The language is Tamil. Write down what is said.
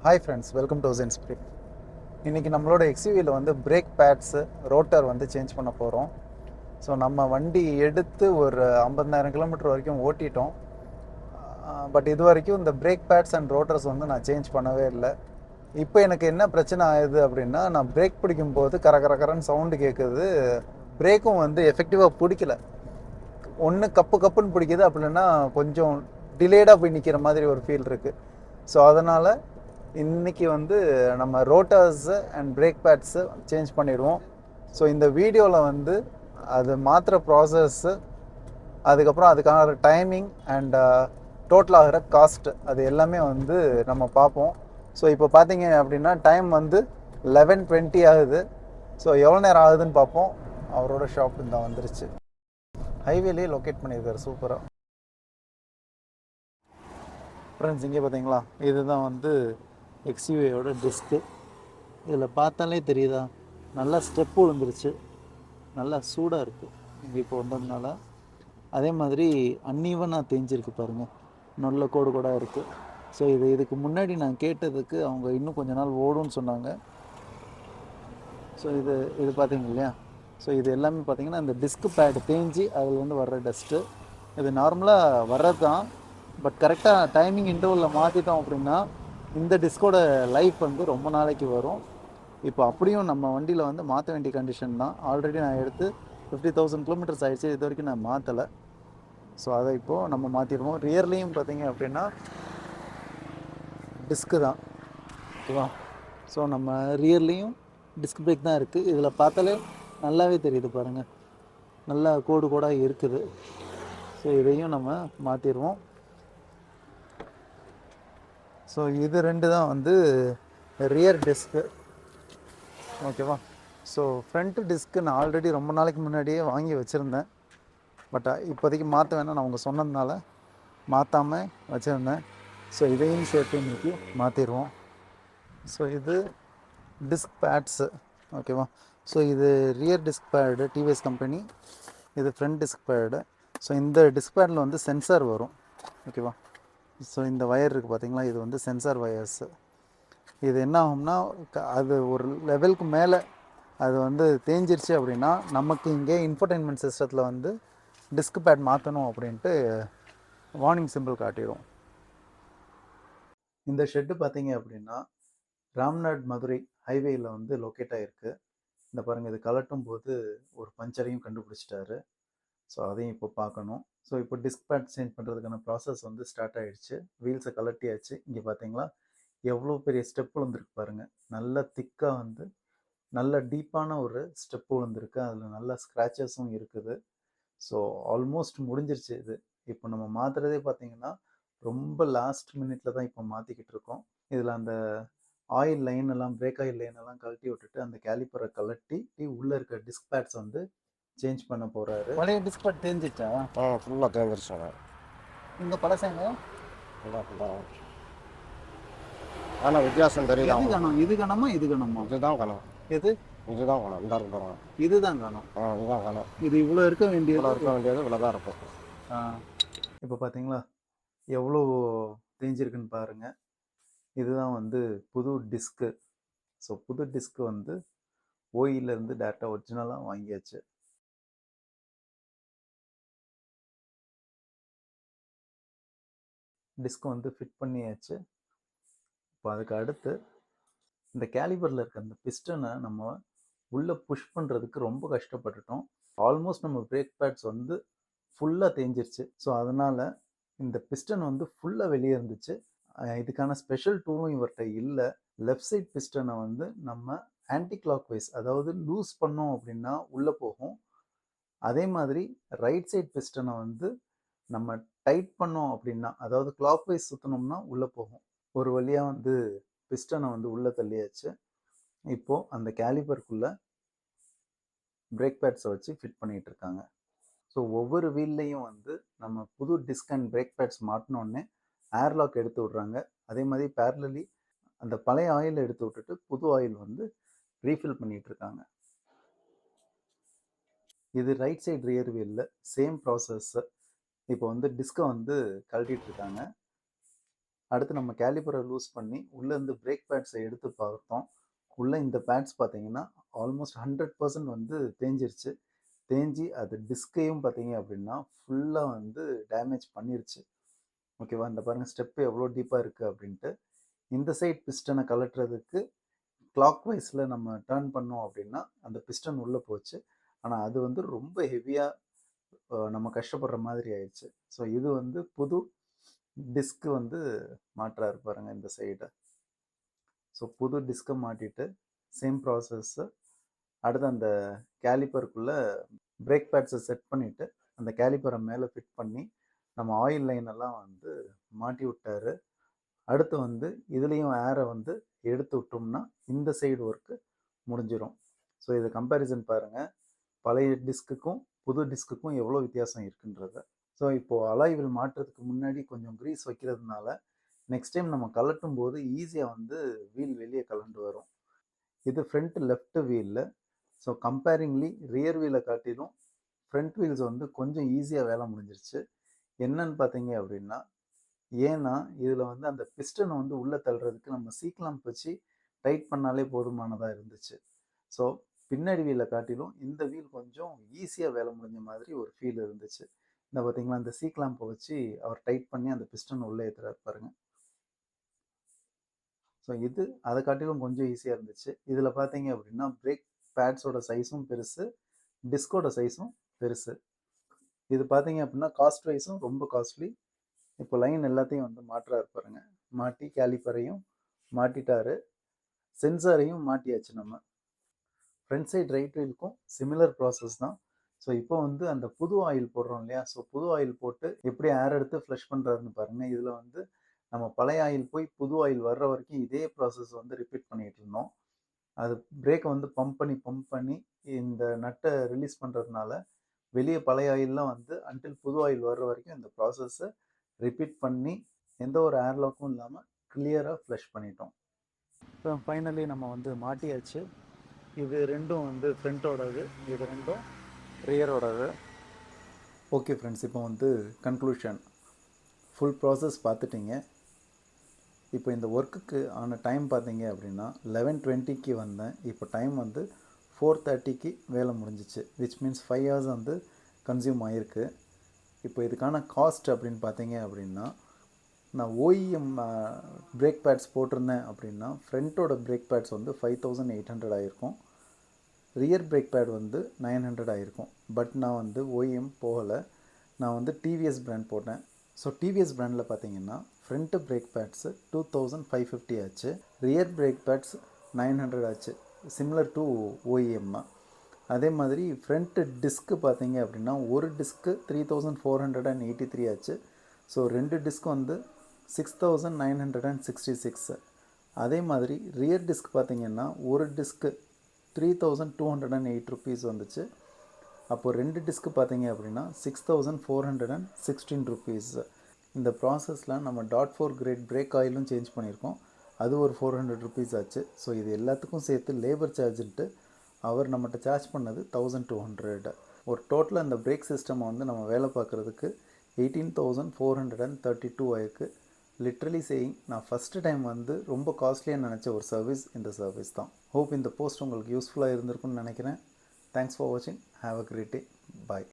Hi friends, welcome to Gen Spirit. இன்றைக்கி நம்மளோட எக்ஸ்யூவியில் வந்து பிரேக் பேட்ஸு, ரோட்டர் வந்து சேஞ்ச் பண்ண போகிறோம். ஸோ நம்ம வண்டி எடுத்து ஒரு 50,000 கிலோமீட்டர் வரைக்கும் ஓட்டிட்டோம். பட் இது வரைக்கும் இந்த பிரேக் பேட்ஸ் அண்ட் ரோட்டர்ஸ் வந்து நான் சேஞ்ச் பண்ணவே இல்லை. இப்போ எனக்கு என்ன பிரச்சனை ஆகுது அப்படின்னா, நான் பிரேக் பிடிக்கும்போது கரன்னு சவுண்டு கேட்குது. பிரேக்கும் வந்து எஃபெக்டிவாக பிடிக்கல. ஒன்று கப்பு கப்புன்னு பிடிக்குது, அப்படின்னா கொஞ்சம் டிலேடாக போய் நிற்கிற மாதிரி ஒரு ஃபீல் இருக்குது. ஸோ அதனால் இன்றைக்கி வந்து நம்ம ரோட்டர்ஸு அண்ட் பிரேக் பேட்ஸு சேஞ்ச் பண்ணிடுவோம். ஸோ இந்த வீடியோவில் வந்து அது மாற்றுற ப்ராசஸ்ஸு, அதுக்கப்புறம் அதுக்கான டைமிங் அண்ட் டோட்டல் ஆகிற காஸ்ட், அது எல்லாமே வந்து நம்ம பார்ப்போம். ஸோ இப்போ பார்த்தீங்க அப்படின்னா டைம் வந்து 11:20 ஆகுது. ஸோ எவ்வளோ நேரம் ஆகுதுன்னு பார்ப்போம். அவரோட ஷாப் இந்த வந்துருச்சு, ஹைவேலேயே லொக்கேட் பண்ணியிருக்காரு சூப்பராக. ஃப்ரெண்ட்ஸ், இங்கே பார்த்தீங்களா, இதுதான் வந்து எக்ஸ்யூவியோட டிஸ்க்கு. இதில் பார்த்தாலே தெரியுதா, நல்லா ஸ்டெப்பு விழுந்துருச்சு, நல்லா சூடாக இருக்குது இங்கே இப்போ வந்ததுனால. அதே மாதிரி அன்ஈவனாக தேஞ்சிருக்கு பாருங்கள், நல்ல கோடு கூட இருக்குது. ஸோ இதுக்கு முன்னாடி நான் கேட்டதுக்கு அவங்க இன்னும் கொஞ்ச நாள் ஓடும்னு சொன்னாங்க. ஸோ இது பார்த்தீங்க இல்லையா, ஸோ இது எல்லாமே பார்த்தீங்கன்னா இந்த டிஸ்க் பேடு தேஞ்சி அதில் வந்து வர்ற டஸ்ட்டு. இது நார்மலாக வர்றது தான், பட் கரெக்டாக டைமிங் இன்டர்வலில் மாற்றிட்டோம் அப்படின்னா இந்த டிஸ்கோட லைஃப் வந்து ரொம்ப நாளைக்கு வரும். இப்போ அப்படியும் நம்ம வண்டியில் வந்து மாற்ற வேண்டிய கண்டிஷன் தான். ஆல்ரெடி நான் எடுத்து 50,000 கிலோமீட்டர்ஸ் ஆகிடுச்சு, இது வரைக்கும் நான் மாற்றலை. ஸோ அதை இப்போது நம்ம மாற்றிடுவோம். ரியர்லேயும் பார்த்தீங்க அப்படின்னா டிஸ்க்கு தான், ஓகேவா. ஸோ நம்ம ரியர்லேயும் டிஸ்க் பிரேக் தான் இருக்குது. இதில் பார்த்தாலே நல்லாவே தெரியுது பாருங்கள், நல்லா கோடு கோடாக இருக்குது. ஸோ இதையும் நம்ம மாற்றிடுவோம். ஸோ இது ரெண்டு தான் வந்து ரியர் டிஸ்க்கு, ஓகேவா. ஸோ ஃப்ரண்ட் டிஸ்க்கு நான் ஆல்ரெடி ரொம்ப நாளைக்கு முன்னாடியே வாங்கி வச்சுருந்தேன். பட் இப்போதைக்கு மாற்ற வேணாம், நான் அவங்க சொன்னதுனால மாற்றாமல் வச்சுருந்தேன். ஸோ இதையும் சேர்த்து இன்றைக்கி மாற்றிடுவோம். ஸோ இது டிஸ்க் பேட்ஸு, ஓகேவா. ஸோ இது rear disc pad TVS company, இது ஃப்ரண்ட் டிஸ்க் பேடு. ஸோ இந்த டிஸ்க் பேடில் வந்து சென்சார் வரும், ஓகேவா. ஸோ இந்த ஒயர் இருக்குது பார்த்தீங்களா, இது வந்து சென்சார் ஒயர்ஸு. இது என்ன ஆகும்னா, அது ஒரு லெவலுக்கு மேலே அது வந்து தேஞ்சிருச்சு அப்படின்னா நமக்கு இங்கே இன்ஃபர்டைன்மெண்ட் சிஸ்டத்தில் வந்து டிஸ்க் பேட் மாற்றணும் அப்படின்ட்டு வார்னிங் சிம்பிள் காட்டிடும். இந்த ஷெட்டு பார்த்தீங்க அப்படின்னா ராம்நாட் மதுரை ஹைவேயில் வந்து லொக்கேட் ஆகிருக்கு. இந்த பாருங்கள், இது கலட்டும் போது ஒரு பஞ்சரையும் கண்டுபிடிச்சிட்டாரு. ஸோ அதையும் இப்போ பார்க்கணும். ஸோ இப்போ டிஸ்க் பேட் சேஞ்ச் பண்ணுறதுக்கான ப்ராசஸ் வந்து ஸ்டார்ட் ஆகிடுச்சு. வீல்ஸை கலட்டியாச்சு. இங்கே பார்த்தீங்களா எவ்வளோ பெரிய ஸ்டெப் விழுந்திருக்கு பாருங்கள், நல்ல திக்காக வந்து நல்ல டீப்பான ஒரு ஸ்டெப் விழுந்திருக்கு. அதில் நல்ல ஸ்க்ராச்சஸும் இருக்குது. ஸோ ஆல்மோஸ்ட் முடிஞ்சிருச்சு இது. இப்போ நம்ம மாற்றுறதே பார்த்தீங்கன்னா ரொம்ப லாஸ்ட் மினிட்ல தான் இப்போ மாற்றிக்கிட்டு இருக்கோம். இதில் அந்த ஆயில் லைன் எல்லாம், பிரேக் ஆயில் லைன் எல்லாம் கழட்டி விட்டுட்டு அந்த கேலிப்பரை கலட்டி உள்ளே இருக்க டிஸ்க் பேட்ஸ் வந்து சேஞ்ச் பண்ண போகிறாரு. பழைய டிஸ்க் பேட் தேஞ்சிச்சா? ஃபுல்லாக தேங்கிருச்சுங்க. இந்த பழசங்க ஆனால் வித்தியாசம் தெரியுது. இது கணம், இது கணமா, இது கணமா? இதுதான் கணம். எது? இதுதான் கணம். இந்த இருக்கு பாருங்க, இதுதான் கணம். இதுதான் கணம். இது இவ்வளோ இருக்க வேண்டியது, இவ்வளோ தான் இருக்கும். இப்போ பார்த்தீங்களா எவ்வளோ தேஞ்சிருக்குன்னு பாருங்கள். இதுதான் வந்து புது டிஸ்க்கு. ஸோ புது டிஸ்க்கு வந்து ஓயிலேருந்து டேரெக்டாக ஒரிஜினலாக வாங்கியாச்சு. டிஸ்க் வந்து ஃபிட் பண்ணியாச்சு. இப்போ அதுக்கு அடுத்து இந்த கேலிபரில் இருக்க அந்த பிஸ்டனை நம்ம உள்ளே புஷ் பண்ணுறதுக்கு ரொம்ப கஷ்டப்பட்டுட்டோம். ஆல்மோஸ்ட் நம்ம பிரேக் பேட்ஸ் வந்து ஃபுல்லாக தேஞ்சிருச்சு. ஸோ அதனால் இந்த பிஸ்டன் வந்து ஃபுல்லாக வெளியே இருந்துச்சு. இதுக்கான ஸ்பெஷல் டூலும் இவர்கிட்ட இல்லை. லெஃப்ட் சைட் பிஸ்டனை வந்து நம்ம ஆன்டி கிளாக் வைஸ், அதாவது லூஸ் பண்ணோம் அப்படின்னா உள்ளே போகும். அதே மாதிரி ரைட் சைட் பிஸ்டனை வந்து நம்ம டைட் பண்ணோம் அப்படின்னா, அதாவது கிளாக் வைஸ் சுற்றினோம்னா உள்ளே போகும். ஒரு வழியாக வந்து பிஸ்டனை வந்து உள்ளே தள்ளியாச்சு. இப்போது அந்த கேலிபருக்குள்ளே பிரேக் பேட்ஸை வச்சு ஃபிட் பண்ணிகிட்டு இருக்காங்க. ஸோ ஒவ்வொரு வீல்லையும் வந்து நம்ம புது டிஸ்க் அண்ட் பிரேக் பேட்ஸ் மாட்டினோடனே ஏர்லாக் எடுத்து விட்றாங்க. அதே மாதிரி பேரலி அந்த பழைய ஆயில் எடுத்து விட்டுட்டு புது ஆயில் வந்து ரீஃபில் பண்ணிகிட்டு இருக்காங்க. இது ரைட் சைடு ரியர் வீலில் சேம் ப்ராசஸ். இப்போ வந்து டிஸ்கை வந்து கழட்டிட்டு இருக்காங்க. அடுத்து நம்ம கேலிப்பரை லூஸ் பண்ணி உள்ளேருந்து பிரேக் பேட்ஸை எடுத்து பார்த்தோம். உள்ளே இந்த பேட்ஸ் பார்த்தீங்கன்னா ஆல்மோஸ்ட் 100% வந்து தேஞ்சிருச்சு. தேஞ்சி அது டிஸ்கையும் பார்த்தீங்க அப்படின்னா ஃபுல்லாக வந்து டேமேஜ் பண்ணிருச்சு. ஓகேவா? இந்த பாருங்கள் ஸ்டெப்பு எவ்வளோ டீப்பாக இருக்குது அப்படின்ட்டு. இந்த சைட் பிஸ்டனை கலட்டுறதுக்கு கிளாக் வைஸில் நம்ம டேர்ன் பண்ணோம் அப்படின்னா அந்த பிஸ்டன் உள்ளே போச்சு. ஆனால் அது வந்து ரொம்ப ஹெவியாக நம்ம கஷ்டப்படுற மாதிரி ஆயிடுச்சு. ஸோ இது வந்து புது டிஸ்க்கு வந்து மாற்றாரு பாருங்கள் இந்த சைடு. ஸோ புது டிஸ்கை மாட்டிட்டு சேம் ப்ராசஸ்ஸு அடுத்து அந்த கேலிப்பருக்குள்ளே பிரேக் பேட்ஸை செட் பண்ணிவிட்டு அந்த கேலிப்பரை மேலே ஃபிட் பண்ணி நம்ம ஆயில் லைன் எல்லாம் வந்து மாட்டி விட்டாரு. அடுத்து வந்து இதுலேயும் ஏரை வந்து எடுத்து விட்டோம்னா இந்த சைடு ஒர்க்கு முடிஞ்சிடும். ஸோ இது கம்பேரிசன் பாருங்கள், பழைய டிஸ்க்குக்கும் புது டிஸ்க்குக்கும் எவ்வளோ வித்தியாசம் இருக்குன்றத. ஸோ இப்போது அலாய் வீல் மாட்டுறதுக்கு முன்னாடி கொஞ்சம் க்ரீஸ் வைக்கிறதுனால நெக்ஸ்ட் டைம் நம்ம கலட்டும் போது ஈஸியாக வந்து வீல் வெளியே கலண்டு வரும். இது ஃப்ரண்ட் லெஃப்ட் வீலில். ஸோ கம்பேரிங்லி ரியர் வீலை காட்டிலும் ஃப்ரண்ட் வீல்ஸ் வந்து கொஞ்சம் ஈஸியாக வேலை முடிஞ்சிருச்சு. என்னன்னு பார்த்தீங்க அப்படின்னா, ஏன்னா இதில் வந்து அந்த பிஸ்டனை வந்து உள்ளே தள்ளுறதுக்கு நம்ம சீக்லாம்ப் வச்சு டைட் பண்ணாலே போதுமானதாக இருந்துச்சு. ஸோ பின்னாடி வீலை காட்டிலும் இந்த வீல் கொஞ்சம் ஈஸியாக வேலை முடிஞ்ச மாதிரி ஒரு ஃபீல் இருந்துச்சு. இந்த பார்த்தீங்களா, அந்த சீக்லாம்பை வச்சு அவர் டைட் பண்ணி அந்த பிஸ்டன் உள்ளே ஏற்றுறாரு பாருங்க. ஸோ இது அதை காட்டிலும் கொஞ்சம் ஈஸியாக இருந்துச்சு. இதில் பார்த்தீங்க அப்படின்னா பிரேக் பேட்ஸோட சைஸும் பெருசு, டிஸ்கோட சைஸும் பெருசு. இது பார்த்தீங்க அப்படின்னா காஸ்ட் வைஸும் ரொம்ப காஸ்ட்லி. இப்போ லைன் எல்லாத்தையும் வந்து மாற்றாரு பாருங்க. மாட்டி கேலிப்பரையும் மாட்டிட்டாரு, சென்சாரையும் மாட்டியாச்சு. நம்ம ஃப்ரண்ட் சைட் ரைட் வீலுக்கும் சிமிலர் ப்ராசஸ் தான். ஸோ இப்போ வந்து அந்த புது ஆயில் போடுறோம் இல்லையா, ஸோ புது ஆயில் போட்டு எப்படி ஏர் எடுத்து ஃப்ளஷ் பண்ணுறாருன்னு பாருங்கள். இதில் வந்து நம்ம பழைய ஆயில் போய் புது ஆயில் வர்ற வரைக்கும் இதே ப்ராசஸ் வந்து ரிப்பீட் பண்ணிகிட்டு இருந்தோம். அது பிரேக்கை வந்து பம்ப் பண்ணி இந்த நட்டை ரிலீஸ் பண்ணுறதுனால வெளியே பழைய ஆயிலெலாம் வந்து அன்டில் புது ஆயில் வர்ற வரைக்கும் இந்த ப்ராசஸை ரிப்பீட் பண்ணி எந்த ஒரு ஏர்லாக்கும் இல்லாமல் கிளியராக ஃப்ளஷ் பண்ணிட்டோம். இப்போ ஃபைனலி நம்ம வந்து மாட்டியாச்சு. இது ரெண்டும் வந்து ஃப்ரண்ட்டோடது, இது ரெண்டும் ரியரோடது. ஓகே ஃப்ரெண்ட்ஸ், இப்போ வந்து கன்க்ளூஷன் ஃபுல் ப்ராசஸ் பார்த்துட்டிங்க. இப்போ இந்த ஒர்க்குக்கு ஆன டைம் பார்த்தீங்க அப்படின்னா 11:20க்கு வந்தேன். இப்போ டைம் வந்து 4:30க்கு வேலை முடிஞ்சிச்சு. விச் மீன்ஸ் 5 hours வந்து கன்சியூம் ஆகிருக்கு. இப்போ இதுக்கான காஸ்ட் அப்படின்னு பார்த்தீங்க அப்படின்னா, நான் ஓஇஎம் பிரேக் பேட்ஸ் போட்டிருந்தேன் அப்படின்னா ஃப்ரண்ட்டோட பிரேக் பேட்ஸ் வந்து 5800 ஆகிருக்கும், ரியர் பிரேக் பேட் வந்து 900 ஆகிருக்கும். பட் நான் வந்து ஓஇஎம் போகலை, நான் வந்து டிவிஎஸ் பிராண்ட் போட்டேன். ஸோ டிவிஎஸ் பிராண்டில் பார்த்தீங்கன்னா ஃப்ரண்ட்டு பிரேக் பேட்ஸு 2550 ஆச்சு, ரியர் பிரேக் பேட்ஸ் 900 ஆச்சு, சிமிலர் டு ஓஇஎம். அதே மாதிரி ஃப்ரண்ட்டு டிஸ்க்கு பார்த்தீங்க அப்படின்னா ஒரு டிஸ்க்கு 3483 ஆச்சு. ஸோ 2 டிஸ்க் வந்து 6966. அதே மாதிரி ரியர் டிஸ்க் பார்த்தீங்கன்னா ஒரு டிஸ்க்கு 3208 rupees வந்துச்சு. அப்போது 2 டிஸ்க்கு பார்த்தீங்க அப்படின்னா 6416 rupees. இந்த ப்ராசஸில் நம்ம .4 கிரேட் பிரேக் ஆயிலும் சேஞ்ச் பண்ணியிருக்கோம், அது ஒரு 400 rupees ஆச்சு. ஸோ இது எல்லாத்துக்கும் சேர்த்து லேபர் சார்ஜுன்ட்டு அவர் நம்மகிட்ட சார்ஜ் பண்ணது 1200. ஒரு டோட்டலாக இந்த பிரேக் சிஸ்டம் வந்து நம்ம வேலை பார்க்குறதுக்கு 18,432 ஆயிருக்கு. லிட்ரலி சேயிங், நான் ஃபஸ்ட்டு டைம் வந்து ரொம்ப காஸ்ட்லியாக நினச்ச ஒரு சர்வீஸ் இந்த சர்வீஸ் தான். ஹோப் இந்த போஸ்ட் உங்களுக்கு யூஸ்ஃபுல்லாக இருந்திருக்குன்னு நினைக்கிறேன். தேங்க்ஸ் ஃபார் வாட்சிங். Have a great day. Bye.